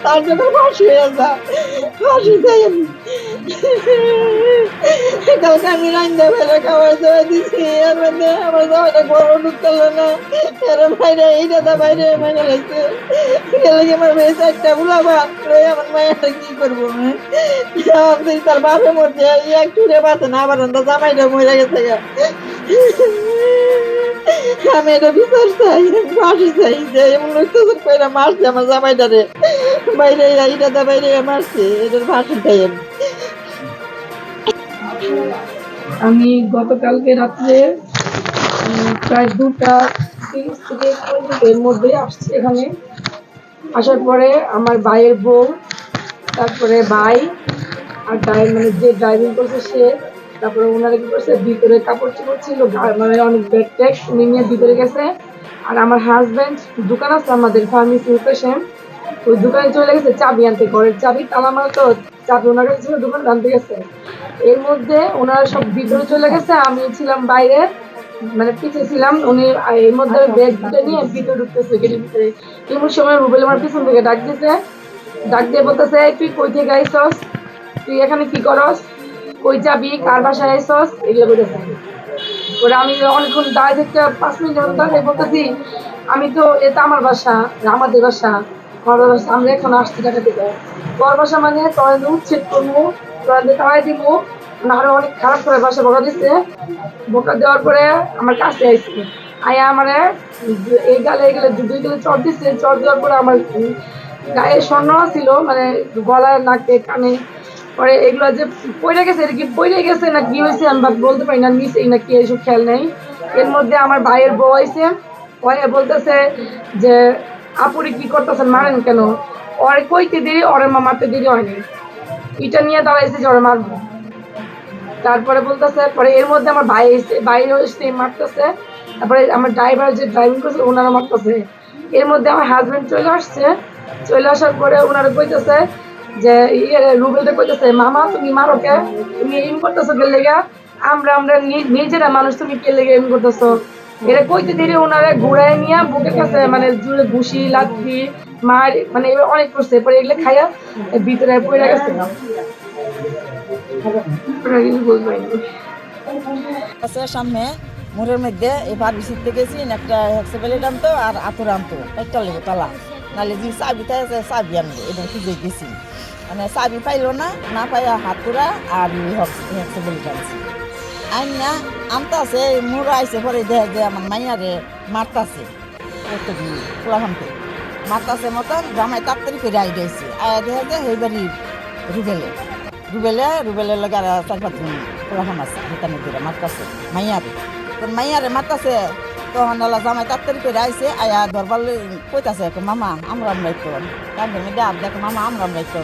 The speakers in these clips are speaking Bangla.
তার জন্য ফাঁসি হয়ে যায়, ফাঁসি চাই আমি। কালকে আমি রান্না ফেলে খাবার দাবার দিচ্ছি, এর মধ্যে আমার জামাইটা গরম ঢুকতে না, এর বাইরে এইটা বাইরে মাইনে লাগছে গেলে কি আমার মেয়ে চারটা বুলাবা আমার মায়েরটা কি করবো? তার বাপের মধ্যে এক চুড়ে বাঁচে না, আবার জামাইটা মরে গেছে। আমি এটা বিচার চাই, ফাঁসি চাই যে এমন অত্যাচার করে মারছে আমার জামাইটারে, বাইরে এইটা বাইরে মারছে, এটার ফাঁসি চাই আমি। আমি গতকালকে রাত্রে প্রায় 2:30 থেকে 4 মধ্যে আসছি এখানে। আসার পরে আমার ভাইয়ের বউ, তারপরে ভাই আর মানে যে ড্রাইভিং করছে সে, তারপরে ওনারা কি করছে ভিতরে কাপড় চোপড় ছিল, মানে অনেক ব্যাগ ট্যাগ উনি নিয়ে ভিতরে গেছে। আর আমার হাজব্যান্ড দোকান আছে আমাদের ফার্মেসি পেশেন্ট, ওই দোকানে চলে গেছে চাবি আনতে, ঘরের চাবি তালা মারা তো চাবি ওনার কাছে ছিল, দোকান আনতে গেছে। এর মধ্যে ওনারা সব ভিতরে চলে গেছে, আমি ছিলাম বাইরে, মানে পিছিয়ে ছিলাম। উনি এর মধ্যে ব্যাগ দুটো নিয়ে ভিতরে ঢুকতেছে গেটের ভিতরে। এমন সময় রুবেল আমার পিছন থেকে ডাক দিছে, ডাক দিয়ে বলতেছে তুই কই থেকে আইসস, তুই এখানে কি করস, কই যাবি, কার বাসায় আইসস, এগুলো বলতেছে। ওরা আমি অনেকক্ষণ দাঁড়িয়ে থেকে 5 মিনিটের মতো দাঁড়িয়ে বলতেছি আমি তো এটা আমার বাসা, আমাদের বাসা, আমরা এখন আসছি টাকা থেকে, তোর বাসা মানে তোর উচ্ছেদ করবো, তোর তাড়াই দিব, আরো অনেক খারাপ করে বাসা বকা দিচ্ছে। বকা দেওয়ার পরে আমার কাছে আইসি, আয়া আমারে এই গালে এই গালে 2 গালে চর দিচ্ছে। চর দেওয়ার পরে আমার গায়ে স্বর্ণ ছিল, মানে গলায় নাকে কানে, পরে এগুলো যে পড়ে গেছে, এটা কি পড়ে গেছে না কি হয়েছে আমি বলতে পারি না, নিচেই না কি এইসব খেয়াল নেই। এর মধ্যে আমার ভাইয়ের বউ আইছে, ওয়ে বলতেছে যে আপুরে কি করতেছেন, মারেন কেন, ওরে কইতে দেরি, ওরে মারতে দেরি হয়নি, এটা নিয়ে দাঁড়াইছে যে ওরে মারবো। তারপরে বলতেছে, পরে এর মধ্যে আমার ভাই এসে, বাইরে এসে মারতেছে, তারপরে আমার ড্রাইভার যে ড্রাইভিং করছে ওনারা মারতেছে। এর মধ্যে আমার হাজবেন্ড চলে আসছে, চলে আসার পরে ওনারা কইতেছে যে রুবেলটা কইতেছে মামা তুমি মারো কে, তুমি এম করতেছো কে লেগা, আমরা নিজেরা মানুষ, তুমি কে লেগে এম করতেছো। এরা কইতে দিলে ওনারা ঘুরাই নিয়ে বুকের কাছে মানে জুড়ে ঘুষি লাথি মার, মানে এবার অনেক করছে। পরে এগুলো খাইয়া ভিতরে পড়ে গেছে, সামনে মোড়ের মধ্যে এই ফার্মেসিতে গেছি, একটা হেক্সাবেলেট আনতো আর আতর আনতো, একটা লেগে তালা নাহলে যে চাবি থাকে চাবি আনবো, এটা খুঁজে গেছি, মানে চাবি পাইলো না, না পাইয়া হাতুরা আর হেক্সাবেলেট আনছি। আইন না আনতে আছে, মোড় আইসে পরে দেখে যে আমার মাইয়ারে মারতাছে, পোলাহানতে মারতাছে মতন, জামাই তাড়াতাড়ি করে আই দিয়েছি, আয়া দেখে যে সেই বাড়ি রুবেলের লগে আর 4-5 জন পোলাহান আছে, ভিতরে দিলে মারতাছে মাইয়ারে মারতাছে। তখন জামাই তাড়াতাড়ি করে আইসে, আয়া ধরবার কইতাছে মামা আমরা একটু কান্দের মধ্যে আর দেখো মামা আমরা একটু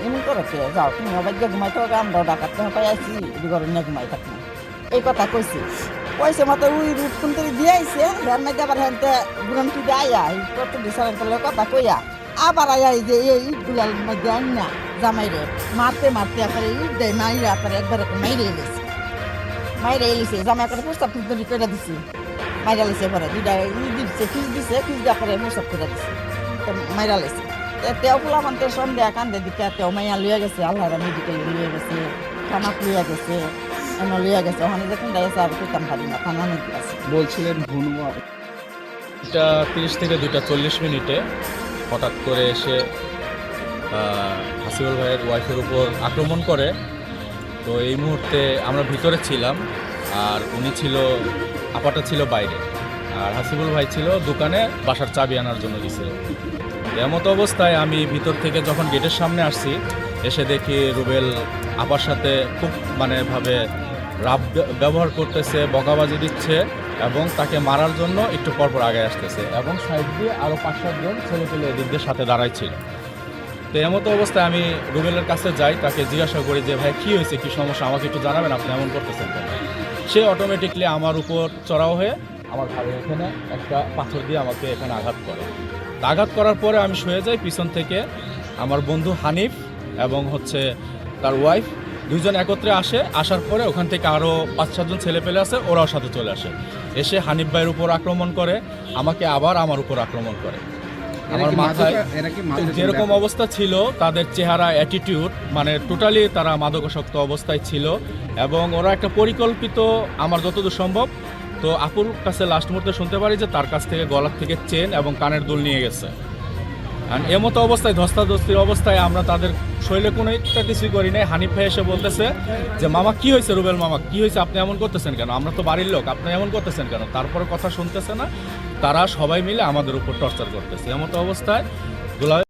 এমন করে যাও, তুমি অবাধ্য ঘুমাই থাকো, আমরাও ডাকাত পাই আইসি, ঘরে নিয়ে ঘুমাই থাকি, এই কথা কইছে মতো ওই রুট কুন্তরি দিয়ে আইসে, হের মধ্যে আবার হেনতে গুরমটি দিয়ে আয়া কত ডিসারেন করলে কথা কইয়া আবার আয়া এই যে এই ইটগুলার মধ্যে আন না জামাইরে মারতে একবারে ইট দেয় মাইরা, একবারে মাইরে এলিছে জামাই একটা প্রস্তাব তৈরি করে দিছি, মাইরা লেছে পরে 2টা দিচ্ছে, ফিস দেওয়া পরে প্রস্তাব করে দিছে, তো মাইরা লেছে। তেও ফুলামানতে সন্ধ্যা কান্দে দিকে তেও মাইয়া লইয়া গেছে, আল্লাহরা মেডিকেলে লইয়া গেছে, থানা লইয়া গেছে, লইয়া গেছে, ওখানে যখন গেছে আর করতাম পারি না, থানা নাকি আছে। বলছিলেন ভুনুয়া 2:30 থেকে 2:40 হঠাৎ করে এসে হাসিবুল ভাইয়ের ওয়াইফের উপর আক্রমণ করে। তো এই মুহূর্তে আমরা ভিতরে ছিলাম, আর উনি আপাটা ছিল বাইরে, আর হাসিবুল ভাই ছিল দোকানে বাসার চাবি আনার জন্য গেছিল। এমত অবস্থায় আমি ভিতর থেকে যখন গেটের সামনে আসছি, এসে দেখি রুবেল আপার সাথে খুব ভাবে রাব ব্যবহার করতেছে, বকাবাজি দিচ্ছে এবং তাকে মারার জন্য একটু পরপর আগে আসতেছে, এবং সাইড দিয়ে আরও 5-7 জন ছেলে এদিকদের সাথে দাঁড়াইছিল। তো এমত অবস্থায় আমি রুবেলের কাছে যাই, তাকে জিজ্ঞাসা করি যে ভাই কী হয়েছে, কী সমস্যা, আমাকে একটু জানাবেন, আপনি এমন করতেছেন কেন। সে অটোমেটিকলি আমার উপর চড়াও হয়ে আমার ঘাড়ে এখানে একটা পাথর দিয়ে আমাকে এখানে আঘাত করে। আঘাত করার পরে আমি শুয়ে যাই, পিছন থেকে আমার বন্ধু হানিফ এবং তার ওয়াইফ দুইজন একত্রে আসে, আসার পরে ওখান থেকে আরও 5-7 জন ছেলে পেলে আছে, ওরাও সাথে চলে আসে, এসে হানিফ ভাইয়ের উপর আক্রমণ করে, আমাকে আবার আমার উপর আক্রমণ করে। আমার মাথায় যেরকম অবস্থা ছিল, তাদের চেহারা, অ্যাটিটিউড, মানে টোটালি তারা মাদকাসক্ত অবস্থায় ছিল, এবং ওরা একটা পরিকল্পিত, আমার যতদূর সম্ভব, তো আপুর কাছে লাস্ট মুহূর্তে শুনতে পারি যে তার কাছ থেকে গলার থেকে চেন এবং কানের দুল নিয়ে গেছে। আর এমতো অবস্থায়, ধস্তাধস্তির অবস্থায় আমরা তাদের শরীরে কোনো একটা কিছুই করি নাই। হানিফ ভাই এসে বলতেছে যে মামা কি হয়েছে, রুবেল মামা কি হয়েছে, আপনি এমন করতেছেন কেন, আমরা তো বাড়ির লোক, আপনি এমন করতেছেন কেন। তারপরে কথা শুনতেছে না, তারা সবাই মিলে আমাদের উপর টর্চার করতেছে। এমতো অবস্থায়